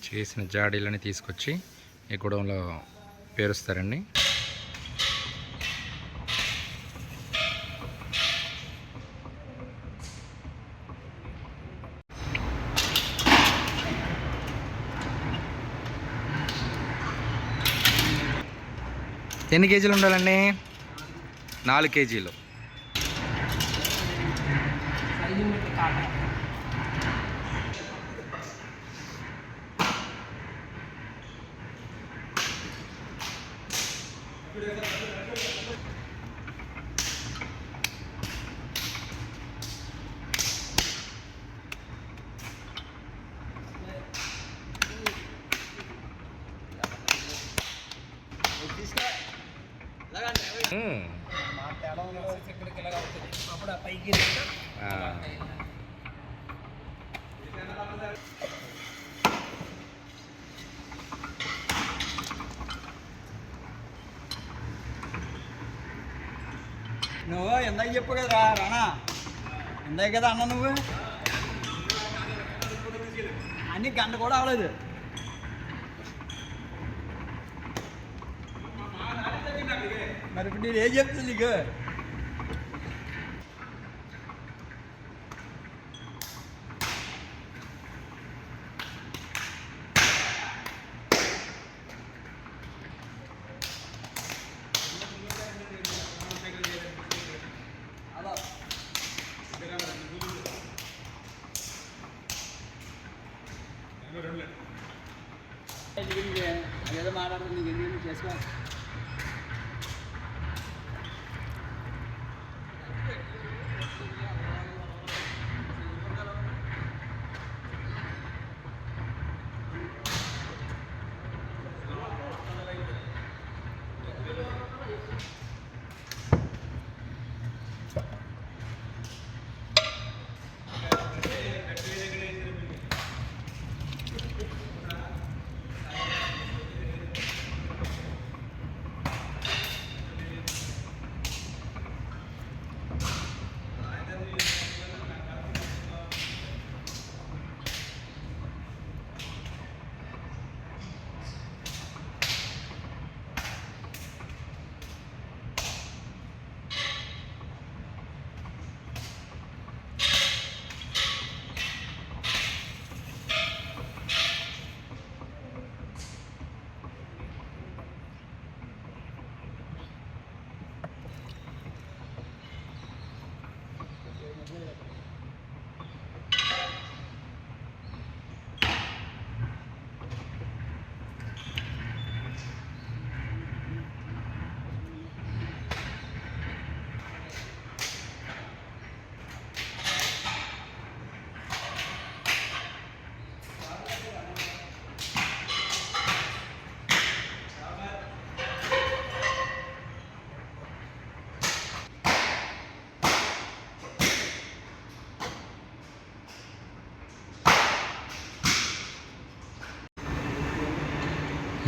చేసిన జాడీలని తీసుకొచ్చి ఈ గుడంలో పేరుస్తారండి. ఎన్ని కేజీలు ఉండాలండి? 4 కేజీలు. నువ్వు ఎందాక చెప్పు కదరా రానా, ఎందాక కదా అన్న నువ్వు అన్ని గంట కూడా అవలేదు. మరి ఇప్పుడు నేను ఏం చెప్తుంది నీకు? అదేదో మాట్లాడుతుంది, నీకు ఎందుకు చేసుకో.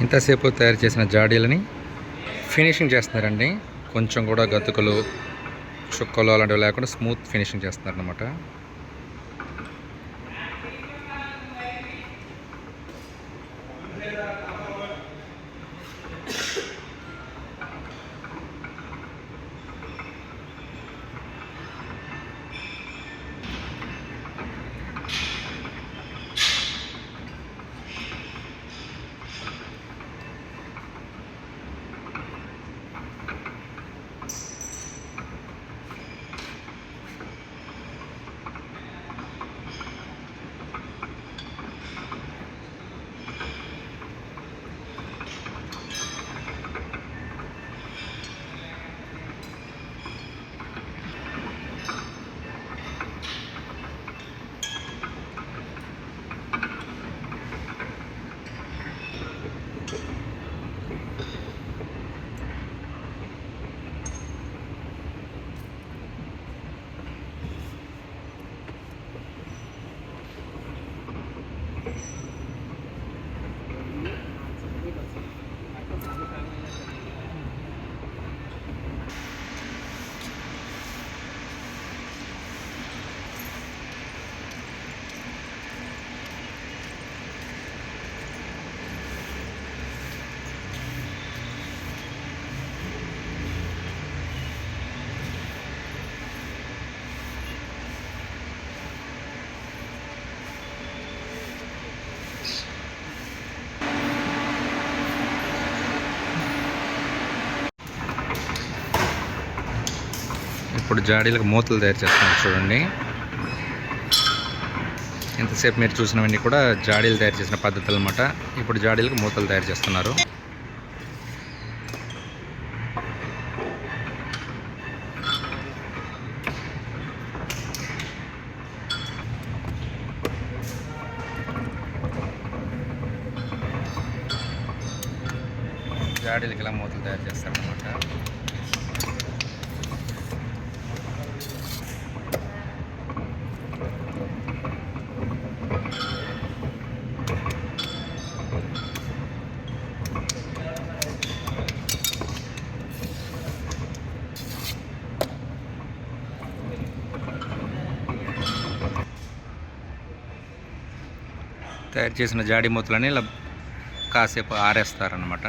ఇంతసేపు తయారు చేసిన జాడీలని ఫినిషింగ్ చేస్తున్నారండి. కొంచెం కూడా గతుకులు, చుక్కలు అలాంటివి లేకుండా స్మూత్ ఫినిషింగ్ చేస్తున్నారు అన్నమాట. ఇప్పుడు జాడీలకు మూతలు తయారు చేస్తున్నారు చూడండి. ఇంతసేపు మీరు చూసినవన్నీ కూడా జాడీలు తయారు చేసిన పద్ధతులు అన్నమాట. ఇప్పుడు జాడీలకు మూతలు తయారు చేస్తున్నారు. జాడీలకి ఇలా మూతలు తయారు చేస్తారనమాట. తయారు చేసిన జాడీ మూతలని ఇలా కాసేపు ఆరేస్తారనమాట.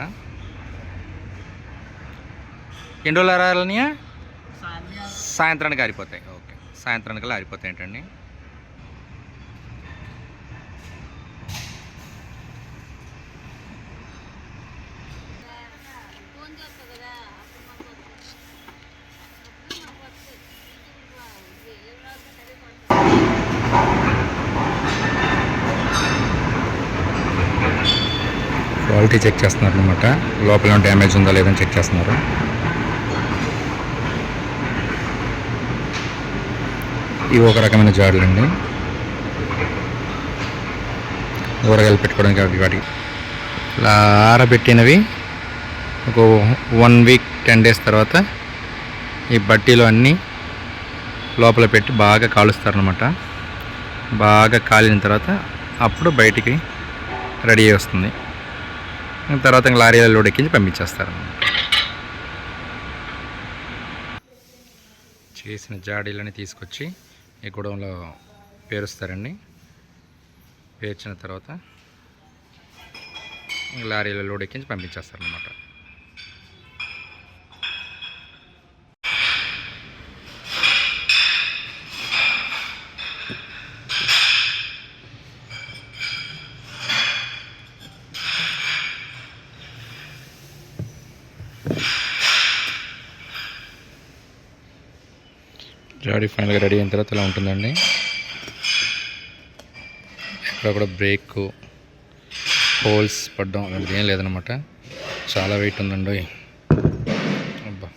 ఎన్ని రోజులు ఆరాలనియా? సాయంత్రానికి ఆరిపోతాయి. ఓకే, సాయంత్రానికి ఆరిపోతాయి ఏంటండి. క్వాలిటీ చెక్ చేస్తున్నారు అనమాట. లోపల డ్యామేజ్ ఉందా లేదని చెక్ చేస్తున్నారు. ఇవి ఒక రకమైన జాడీలు అండి, ఊరగాయలు పెట్టుకోవడానికి. వాటికి ఇలా ఆరబెట్టినవి ఒక 1 వీక్ 10 డేస్ తర్వాత ఈ బట్టీలో అన్నీ లోపల పెట్టి బాగా కాలుస్తారనమాట. బాగా కాలిన తర్వాత అప్పుడు బయటికి రెడీ అయ్యి వస్తుంది. తర్వాత లారీలో లోడ్ ఎక్కించి పంపించేస్తారు. చేసిన జాడీలని తీసుకొచ్చి ఈ గొడవలో పేరుస్తారండి. పేర్చిన తర్వాత లారీలో లోడ్ ఎక్కించి పంపించేస్తారనమాట. జాడీ ఫైనల్గా రెడీ అయిన తర్వాత ఇలా ఉంటుందండి. ఇక్కడ కూడా బ్రేక్ హోల్స్ పడ్డం అలాంటిది ఏం లేదనమాట. చాలా వెయిట్ ఉందండి. అబ్బా,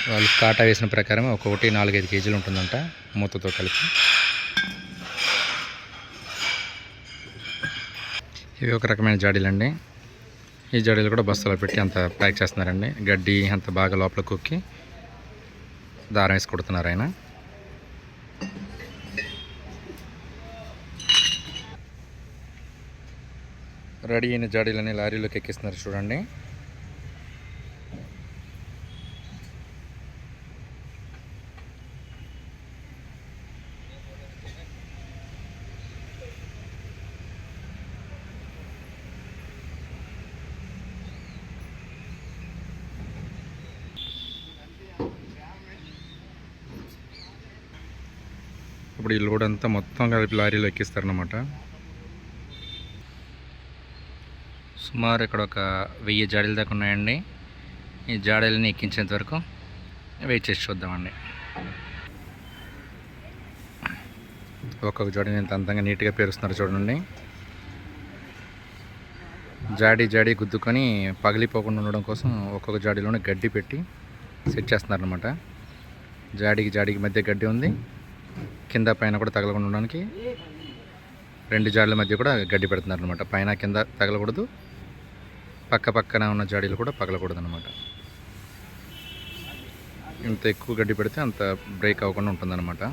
వాళ్ళు కాటా వేసిన ప్రకారం ఒక్కొక్కటి 4-5 కేజీలు ఉంటుందంట మూతతో కలిపి. ఇవి ఒక రకమైన జాడీలండి. ఈ జాడీలు కూడా బస్తాలో పెట్టి అంత ప్యాక్ చేస్తున్నారండి. గడ్డి అంత బాగా లోపల కుక్కి దారం వేసి కొడుతున్నారు ఆయన. రెడీ అయిన జాడీలని లారీలోకి ఎక్కిస్తున్నారు చూడండి. ఇప్పుడు ఈ లోడ్ అంతా మొత్తం కలిపి లారీలో ఎక్కిస్తారనమాట. సుమారు ఇక్కడ ఒక 1000 జాడీల దాకా ఉన్నాయండి. ఈ జాడీలని ఎక్కించేంత వరకు వెయిట్ చేసి చూద్దామండి. ఒక్కొక్క జాడీని ఎంత అందంగా నీట్గా పేరుస్తున్నారు చూడండి. జాడీ గుద్దుకొని పగిలిపోకుండా ఉండడం కోసం ఒక్కొక్క జాడీలోనే గడ్డి పెట్టి సెట్ చేస్తున్నారనమాట. జాడీకి మధ్య గడ్డి ఉంది, కింద పైన కూడా తగలకుండా ఉండడానికి 2 జాడీల మధ్య కూడా గడ్డి పెడుతున్నారు అనమాట. పైన కింద తగలకూడదు, పక్కన ఉన్న జాడీలు కూడా పగలకూడదు అనమాట. ఇంత ఎక్కువ గడ్డి పెడితే అంత బ్రేక్ అవ్వకుండా ఉంటుందన్నమాట.